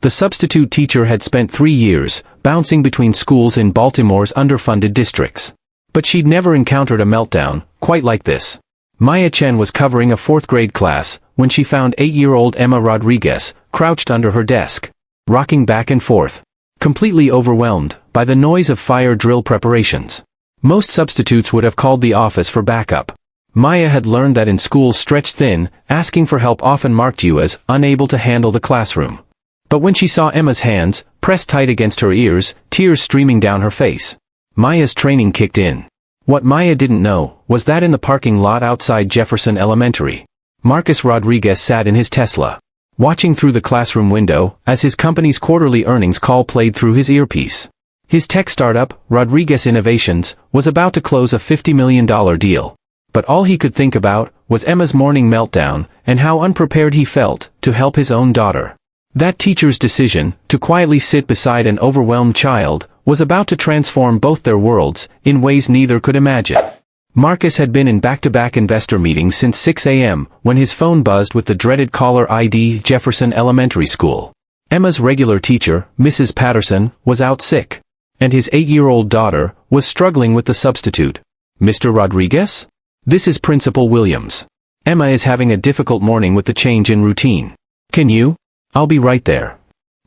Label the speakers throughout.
Speaker 1: The substitute teacher had spent 3 years, bouncing between schools in Baltimore's underfunded districts. But she'd never encountered a meltdown quite like this. Maya Chen was covering a 4th grade class when she found 8-year-old Emma Rodriguez crouched under her desk, rocking back and forth, completely overwhelmed by the noise of fire drill preparations. Most substitutes would have called the office for backup. Maya had learned that in schools stretched thin, asking for help often marked you as unable to handle the classroom. But when she saw Emma's hands, pressed tight against her ears, tears streaming down her face, Maya's training kicked in. What Maya didn't know was that in the parking lot outside Jefferson Elementary, Marcus Rodriguez sat in his Tesla, watching through the classroom window as his company's quarterly earnings call played through his earpiece. His tech startup, Rodriguez Innovations, was about to close a $50 million deal. But all he could think about was Emma's morning meltdown and how unprepared he felt to help his own daughter. That teacher's decision to quietly sit beside an overwhelmed child was about to transform both their worlds in ways neither could imagine. Marcus had been in back-to-back investor meetings since 6 a.m. when his phone buzzed with the dreaded caller ID. Jefferson Elementary School. Emma's regular teacher, Mrs. Patterson, was out sick, and his 8-year-old daughter was struggling with the substitute. Mr. Rodriguez? This is Principal Williams. Emma is having a difficult morning with the change in routine. Can you? I'll be right there.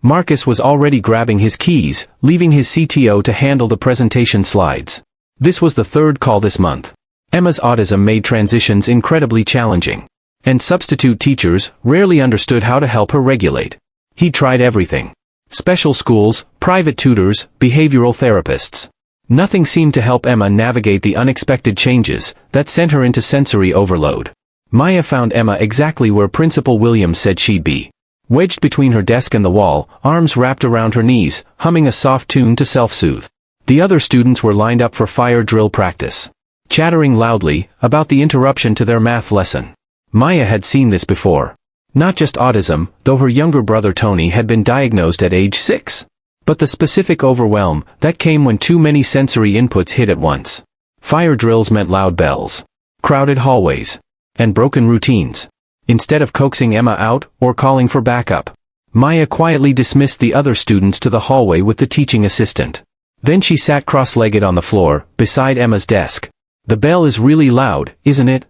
Speaker 1: Marcus was already grabbing his keys, leaving his CTO to handle the presentation slides. This was the 3rd call this month. Emma's autism made transitions incredibly challenging, and substitute teachers rarely understood how to help her regulate. He tried everything. Special schools, private tutors, behavioral therapists. Nothing seemed to help Emma navigate the unexpected changes that sent her into sensory overload. Maya found Emma exactly where Principal Williams said she'd be. Wedged between her desk and the wall, arms wrapped around her knees, humming a soft tune to self-soothe. The other students were lined up for fire drill practice, chattering loudly about the interruption to their math lesson. Maya had seen this before. Not just autism, though her younger brother Tony had been diagnosed at age 6. But the specific overwhelm that came when too many sensory inputs hit at once. Fire drills meant loud bells, crowded hallways, and broken routines. Instead of coaxing Emma out or calling for backup, Maya quietly dismissed the other students to the hallway with the teaching assistant. Then she sat cross-legged on the floor, beside Emma's desk. The bell is really loud, isn't it?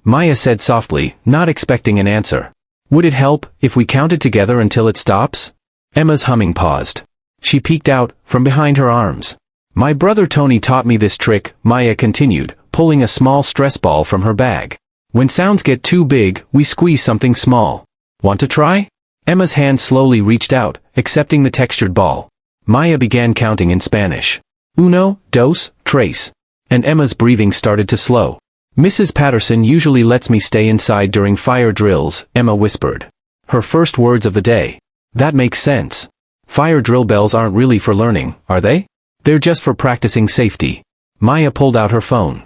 Speaker 1: Maya said softly, not expecting an answer. Would it help if we counted together until it stops? Emma's humming paused. She peeked out from behind her arms. My brother Tony taught me this trick, Maya continued, pulling a small stress ball from her bag. When sounds get too big, we squeeze something small. Want to try? Emma's hand slowly reached out, accepting the textured ball. Maya began counting in Spanish. Uno, dos, tres. And Emma's breathing started to slow. Mrs. Patterson usually lets me stay inside during fire drills, Emma whispered. Her first words of the day. That makes sense. Fire drill bells aren't really for learning, are they? They're just for practicing safety. Maya pulled out her phone.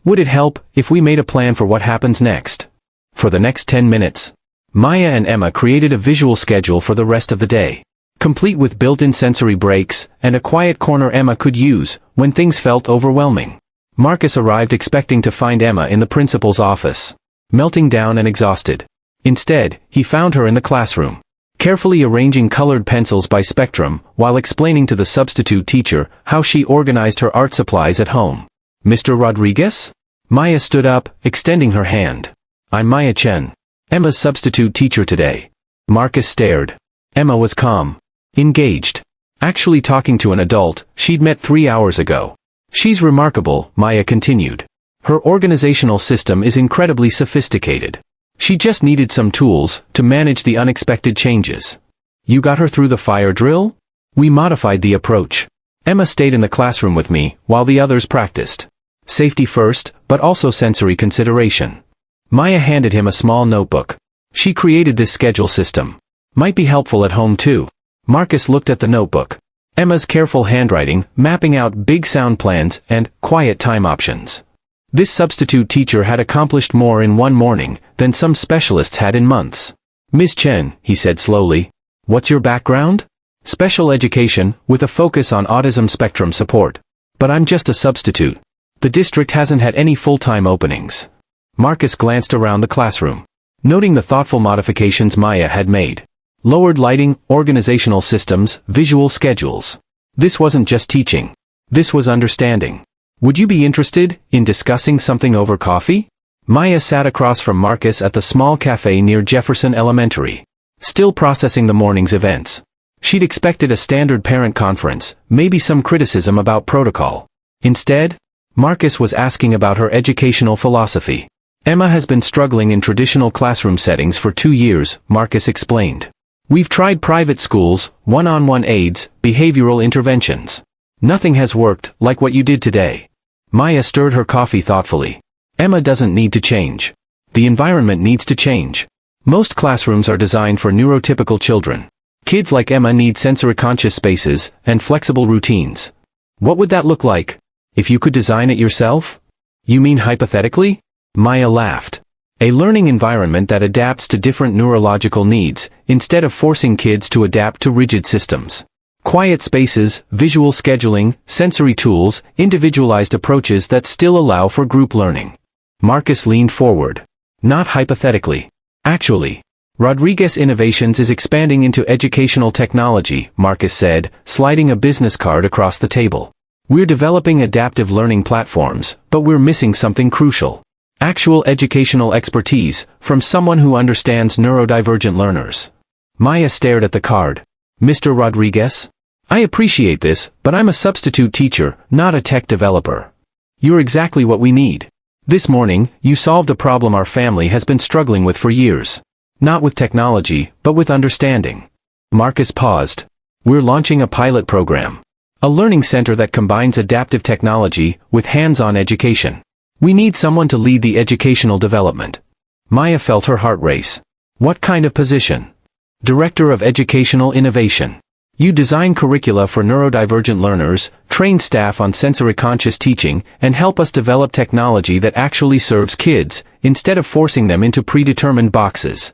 Speaker 1: Would it help if we made a plan for what happens next? For the next 10 minutes. Maya and Emma created a visual schedule for the rest of the day, complete with built-in sensory breaks and a quiet corner Emma could use when things felt overwhelming. Marcus arrived expecting to find Emma in the principal's office, melting down and exhausted. Instead, he found her in the classroom, carefully arranging colored pencils by spectrum while explaining to the substitute teacher how she organized her art supplies at home. Mr. Rodriguez? Maya stood up, extending her hand. I'm Maya Chen, Emma's substitute teacher today. Marcus stared. Emma was calm, engaged, actually talking to an adult she'd met 3 hours ago. She's remarkable, Maya continued. Her organizational system is incredibly sophisticated. She just needed some tools to manage the unexpected changes. You got her through the fire drill? We modified the approach. Emma stayed in the classroom with me while the others practiced. Safety first, but also sensory consideration. Maya handed him a small notebook. She created this schedule system. Might be helpful at home too. Marcus looked at the notebook. Emma's careful handwriting, mapping out big sound plans and quiet time options. This substitute teacher had accomplished more in one morning than some specialists had in months. Ms. Chen, he said slowly. What's your background? Special education, with a focus on autism spectrum support. But I'm just a substitute. The district hasn't had any full-time openings. Marcus glanced around the classroom, noting the thoughtful modifications Maya had made. Lowered lighting, organizational systems, visual schedules. This wasn't just teaching. This was understanding. Would you be interested in discussing something over coffee? Maya sat across from Marcus at the small cafe near Jefferson Elementary, still processing the morning's events. She'd expected a standard parent conference, maybe some criticism about protocol. Instead, Marcus was asking about her educational philosophy. Emma has been struggling in traditional classroom settings for 2 years, Marcus explained. We've tried private schools, one-on-one aids, behavioral interventions. Nothing has worked, like what you did today. Maya stirred her coffee thoughtfully. Emma doesn't need to change. The environment needs to change. Most classrooms are designed for neurotypical children. Kids like Emma need sensory-conscious spaces and flexible routines. What would that look like? If you could design it yourself? You mean hypothetically? Maya laughed. A learning environment that adapts to different neurological needs, instead of forcing kids to adapt to rigid systems. Quiet spaces, visual scheduling, sensory tools, individualized approaches that still allow for group learning. Marcus leaned forward. Not hypothetically. Actually. Rodriguez Innovations is expanding into educational technology, Marcus said, sliding a business card across the table. We're developing adaptive learning platforms, but we're missing something crucial. Actual educational expertise, from someone who understands neurodivergent learners. Maya stared at the card. Mr. Rodriguez? I appreciate this, but I'm a substitute teacher, not a tech developer. You're exactly what we need. This morning, you solved a problem our family has been struggling with for years. Not with technology, but with understanding. Marcus paused. We're launching a pilot program. A learning center that combines adaptive technology with hands-on education. We need someone to lead the educational development. Maya felt her heart race. What kind of position? Director of Educational Innovation. You design curricula for neurodivergent learners, train staff on sensory-conscious teaching, and help us develop technology that actually serves kids, instead of forcing them into predetermined boxes.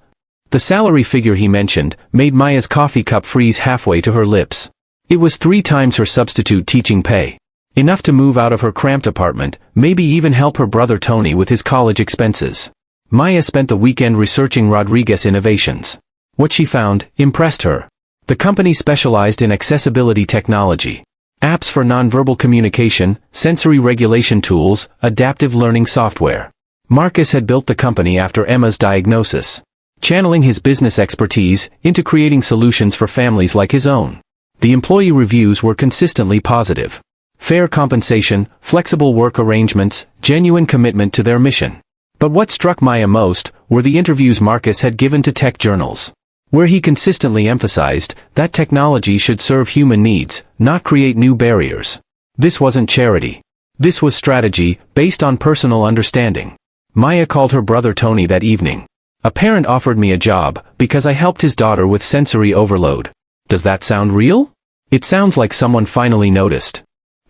Speaker 1: The salary figure he mentioned made Maya's coffee cup freeze halfway to her lips. It was 3 times her substitute teaching pay. Enough to move out of her cramped apartment, maybe even help her brother Tony with his college expenses. Maya spent the weekend researching Rodriguez Innovations. What she found impressed her. The company specialized in accessibility technology. Apps for nonverbal communication, sensory regulation tools, adaptive learning software. Marcus had built the company after Emma's diagnosis, channeling his business expertise into creating solutions for families like his own. The employee reviews were consistently positive. Fair compensation, flexible work arrangements, genuine commitment to their mission. But what struck Maya most were the interviews Marcus had given to tech journals, where he consistently emphasized that technology should serve human needs, not create new barriers. This wasn't charity. This was strategy, based on personal understanding. Maya called her brother Tony that evening. A parent offered me a job because I helped his daughter with sensory overload. Does that sound real? It sounds like someone finally noticed.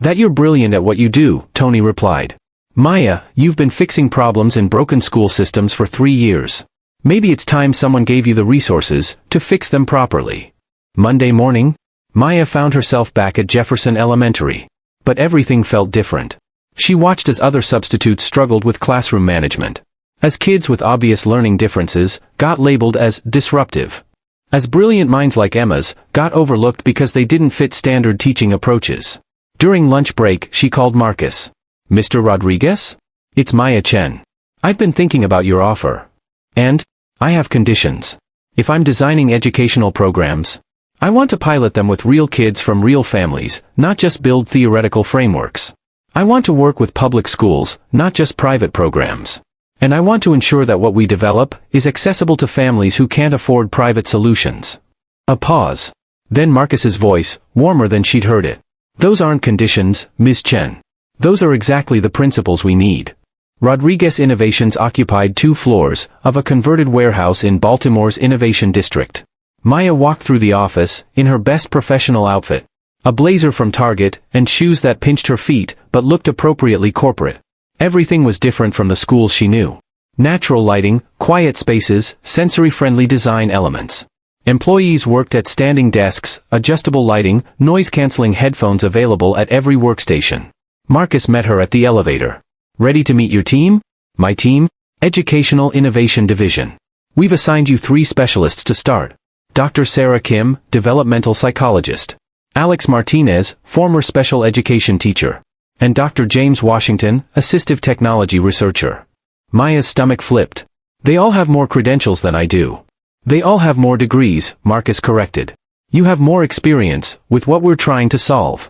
Speaker 1: That you're brilliant at what you do, Tony replied. Maya, you've been fixing problems in broken school systems for 3 years. Maybe it's time someone gave you the resources to fix them properly. Monday morning, Maya found herself back at Jefferson Elementary. But everything felt different. She watched as other substitutes struggled with classroom management. As kids with obvious learning differences got labeled as disruptive. As brilliant minds like Emma's got overlooked because they didn't fit standard teaching approaches. During lunch break, she called Marcus. Mr. Rodriguez? It's Maya Chen. I've been thinking about your offer. And I have conditions. If I'm designing educational programs, I want to pilot them with real kids from real families, not just build theoretical frameworks. I want to work with public schools, not just private programs. And I want to ensure that what we develop is accessible to families who can't afford private solutions. A pause. Then Marcus's voice, warmer than she'd heard it. Those aren't conditions, Ms. Chen. Those are exactly the principles we need. Rodriguez Innovations occupied 2 floors of a converted warehouse in Baltimore's Innovation District. Maya walked through the office in her best professional outfit. A blazer from Target and shoes that pinched her feet but looked appropriately corporate. Everything was different from the schools she knew. Natural lighting, quiet spaces, sensory-friendly design elements. Employees worked at standing desks, adjustable lighting, noise-canceling headphones available at every workstation. Marcus met her at the elevator. Ready to meet your team? My team? Educational Innovation Division. We've assigned you 3 specialists to start. Dr. Sarah Kim, developmental psychologist. Alex Martinez, former special education teacher. And Dr. James Washington, assistive technology researcher. Maya's stomach flipped. They all have more credentials than I do. They all have more degrees, Marcus corrected. You have more experience with what we're trying to solve.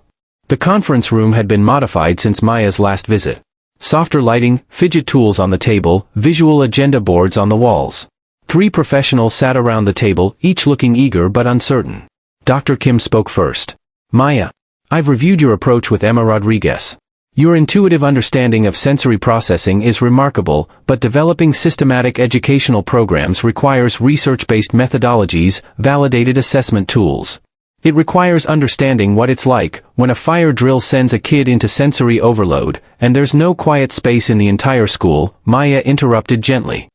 Speaker 1: The conference room had been modified since Maya's last visit. Softer lighting, fidget tools on the table, visual agenda boards on the walls. 3 professionals sat around the table, each looking eager but uncertain. Dr. Kim spoke first. Maya, I've reviewed your approach with Emma Rodriguez. Your intuitive understanding of sensory processing is remarkable, but developing systematic educational programs requires research-based methodologies, validated assessment tools. It requires understanding what it's like when a fire drill sends a kid into sensory overload, and there's no quiet space in the entire school, Maya interrupted gently.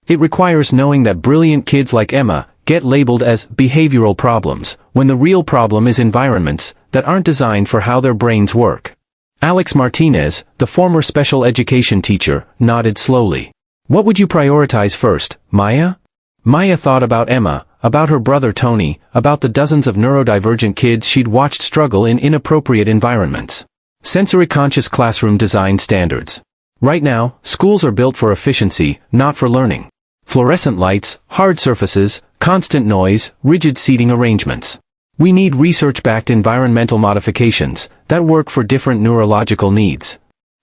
Speaker 1: It requires knowing that brilliant kids like Emma get labeled as behavioral problems, when the real problem is environments that aren't designed for how their brains work. Alex Martinez, the former special education teacher, nodded slowly. What would you prioritize first, Maya? Maya thought about Emma, about her brother Tony, about the dozens of neurodivergent kids she'd watched struggle in inappropriate environments. Sensory-conscious classroom design standards. Right now, schools are built for efficiency, not for learning. Fluorescent lights, hard surfaces, constant noise, rigid seating arrangements. We need research-backed environmental modifications that work for different neurological needs.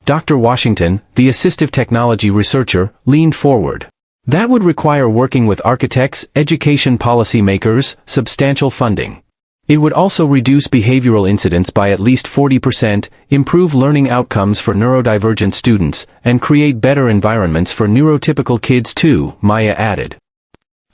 Speaker 1: Dr. Washington, the assistive technology researcher, leaned forward. That would require working with architects, education policymakers, substantial funding. It would also reduce behavioral incidents by at least 40%, improve learning outcomes for neurodivergent students, and create better environments for neurotypical kids too, Maya added.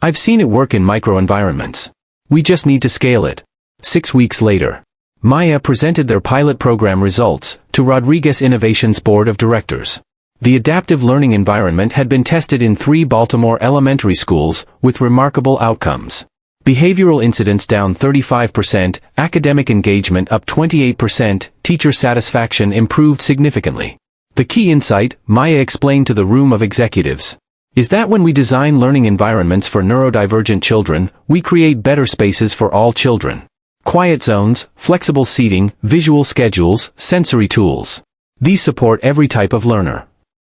Speaker 1: I've seen it work in microenvironments. We just need to scale it. 6 weeks later, Maya presented their pilot program results to Rodriguez Innovation's board of directors. The adaptive learning environment had been tested in 3 Baltimore elementary schools with remarkable outcomes. Behavioral incidents down 35%, academic engagement up 28%, teacher satisfaction improved significantly. The key insight, Maya explained to the room of executives, is that when we design learning environments for neurodivergent children, we create better spaces for all children. Quiet zones, flexible seating, visual schedules, sensory tools. These support every type of learner.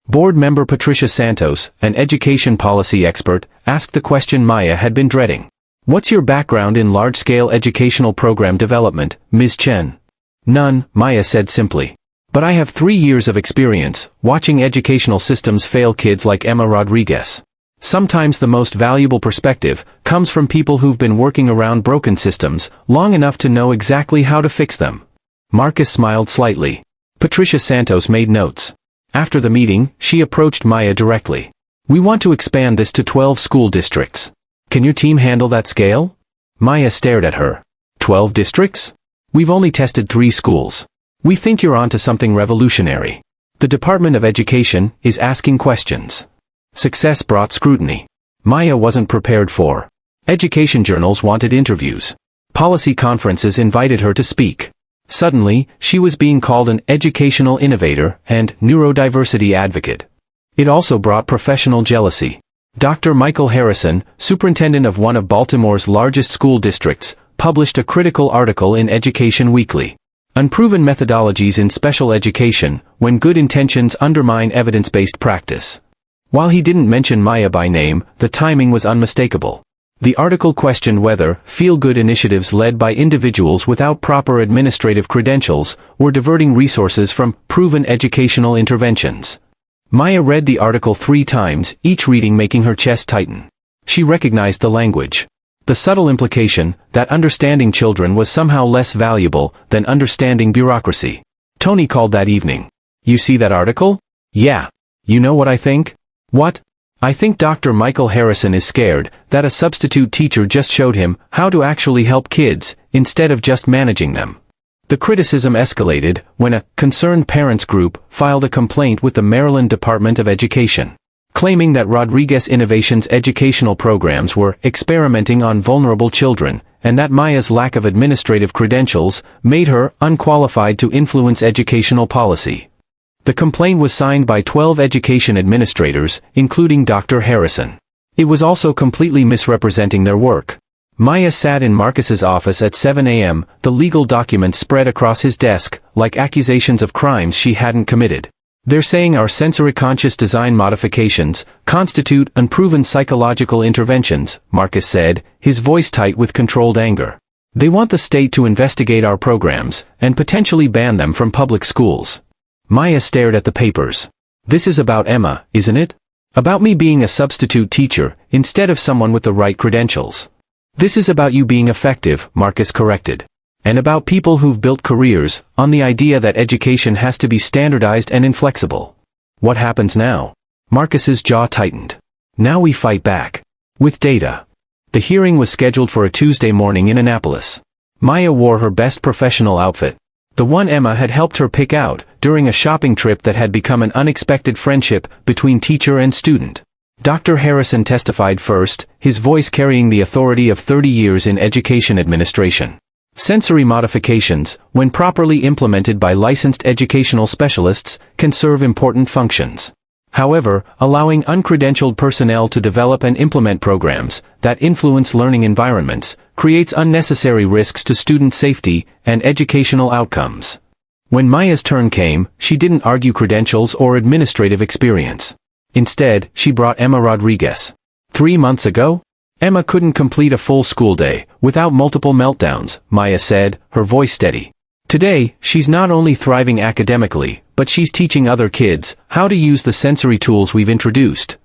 Speaker 1: Board member Patricia Santos, an education policy expert, asked the question Maya had been dreading. What's your background in large-scale educational program development, Ms. Chen? None, Maya said simply. But I have 3 years of experience watching educational systems fail kids like Emma Rodriguez. Sometimes the most valuable perspective comes from people who've been working around broken systems long enough to know exactly how to fix them. Marcus smiled slightly. Patricia Santos made notes. After the meeting, she approached Maya directly. We want to expand this to 12 school districts. Can your team handle that scale? Maya stared at her. 12 districts? We've only tested 3 schools. We think you're onto something revolutionary. The Department of Education is asking questions. Success brought scrutiny. Maya wasn't prepared for. Education journals wanted interviews. Policy conferences invited her to speak. Suddenly, she was being called an educational innovator and neurodiversity advocate. It also brought professional jealousy. Dr. Michael Harrison, superintendent of one of Baltimore's largest school districts, published a critical article in Education Weekly. Unproven methodologies in special education, when good intentions undermine evidence-based practice. While he didn't mention Maya by name, the timing was unmistakable. The article questioned whether feel-good initiatives led by individuals without proper administrative credentials were diverting resources from proven educational interventions. Maya read the article 3 times, each reading making her chest tighten. She recognized the language. The subtle implication that understanding children was somehow less valuable than understanding bureaucracy. Tony called that evening. You see that article? Yeah. You know what I think? What? I think Dr. Michael Harrison is scared that a substitute teacher just showed him how to actually help kids, instead of just managing them. The criticism escalated when a concerned parents group filed a complaint with the Maryland Department of Education, claiming that Rodriguez Innovation's educational programs were experimenting on vulnerable children, and that Maya's lack of administrative credentials made her unqualified to influence educational policy. The complaint was signed by 12 education administrators, including Dr. Harrison. It was also completely misrepresenting their work. Maya sat in Marcus's office at 7 a.m., the legal documents spread across his desk, like accusations of crimes she hadn't committed. They're saying our sensory-conscious design modifications constitute unproven psychological interventions, Marcus said, his voice tight with controlled anger. They want the state to investigate our programs and potentially ban them from public schools. Maya stared at the papers. This is about Emma, isn't it? About me being a substitute teacher, instead of someone with the right credentials. This is about you being effective, Marcus corrected. And about people who've built careers on the idea that education has to be standardized and inflexible. What happens now? Marcus's jaw tightened. Now we fight back. With data. The hearing was scheduled for a Tuesday morning in Annapolis. Maya wore her best professional outfit. The one Emma had helped her pick out during a shopping trip that had become an unexpected friendship between teacher and student. Dr. Harrison testified first, his voice carrying the authority of 30 years in education administration. Sensory modifications, when properly implemented by licensed educational specialists, can serve important functions. However, allowing uncredentialed personnel to develop and implement programs that influence learning environments creates unnecessary risks to student safety and educational outcomes. When Maya's turn came, she didn't argue credentials or administrative experience. Instead, she brought Emma Rodriguez. 3 months ago? Emma couldn't complete a full school day without multiple meltdowns, Maya said, her voice steady. Today, she's not only thriving academically, but she's teaching other kids how to use the sensory tools we've introduced.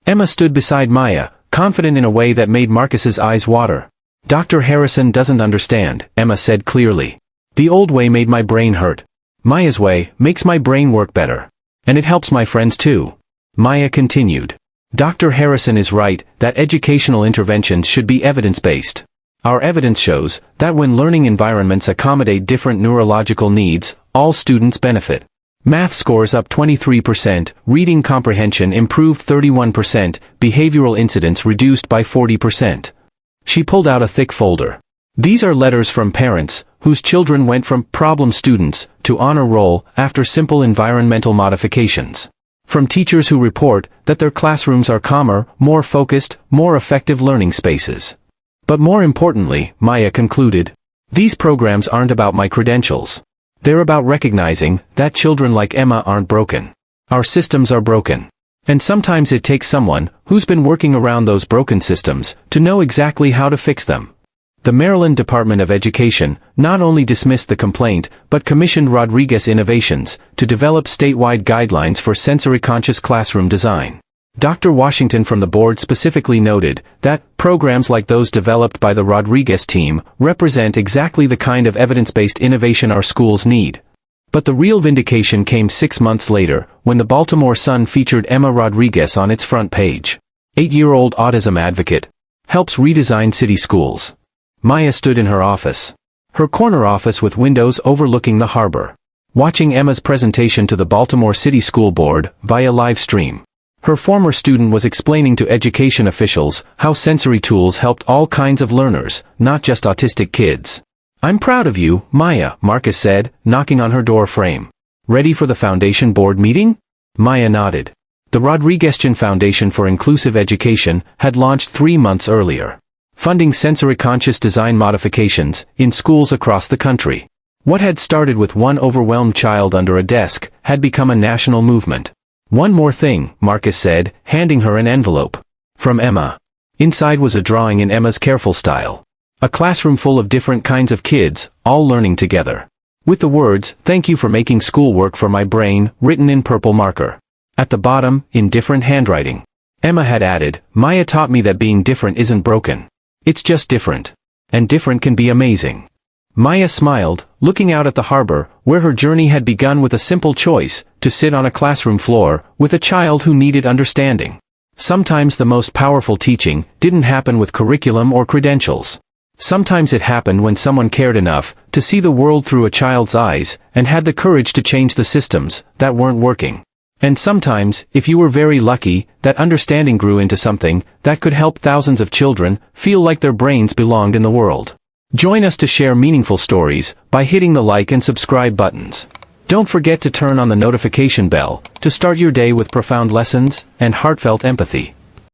Speaker 1: Emma stood beside Maya, confident in a way that made Marcus's eyes water. Dr. Harrison doesn't understand, Emma said clearly. The old way made my brain hurt. Maya's way makes my brain work better. And it helps my friends too. Maya continued. Dr. Harrison is right that educational interventions should be evidence-based. Our evidence shows that when learning environments accommodate different neurological needs, all students benefit. Math scores up 23%, reading comprehension improved 31%, behavioral incidents reduced by 40%. She pulled out a thick folder. These are letters from parents whose children went from problem students to honor roll after simple environmental modifications. From teachers who report that their classrooms are calmer, more focused, more effective learning spaces. But more importantly, Maya concluded, these programs aren't about my credentials. They're about recognizing that children like Emma aren't broken. Our systems are broken. And sometimes it takes someone who's been working around those broken systems to know exactly how to fix them. The Maryland Department of Education not only dismissed the complaint, but commissioned Rodriguez Innovations to develop statewide guidelines for sensory-conscious classroom design. Dr. Washington from the board specifically noted that programs like those developed by the Rodriguez team represent exactly the kind of evidence-based innovation our schools need. But the real vindication came 6 months later, when the Baltimore Sun featured Emma Rodriguez on its front page. 8-year-old autism advocate. Helps redesign city schools. Maya stood in her office. Her corner office with windows overlooking the harbor. Watching Emma's presentation to the Baltimore City School Board via live stream. Her former student was explaining to education officials how sensory tools helped all kinds of learners, not just autistic kids. I'm proud of you, Maya, Marcus said, knocking on her door frame. Ready for the foundation board meeting? Maya nodded. The Rodriguez Foundation for Inclusive Education had launched 3 months earlier, funding sensory-conscious design modifications in schools across the country. What had started with one overwhelmed child under a desk had become a national movement. One more thing, Marcus said, handing her an envelope. From Emma. Inside was a drawing in Emma's careful style. A classroom full of different kinds of kids, all learning together. With the words, "Thank you for making school work for my brain," written in purple marker. At the bottom, in different handwriting. Emma had added, "Maya taught me that being different isn't broken. It's just different. And different can be amazing." Maya smiled, looking out at the harbor, where her journey had begun with a simple choice, to sit on a classroom floor, with a child who needed understanding. Sometimes the most powerful teaching didn't happen with curriculum or credentials. Sometimes it happened when someone cared enough to see the world through a child's eyes, and had the courage to change the systems that weren't working. And sometimes, if you were very lucky, that understanding grew into something that could help thousands of children feel like their brains belonged in the world. Join us to share meaningful stories by hitting the like and subscribe buttons. Don't forget to turn on the notification bell to start your day with profound lessons and heartfelt empathy.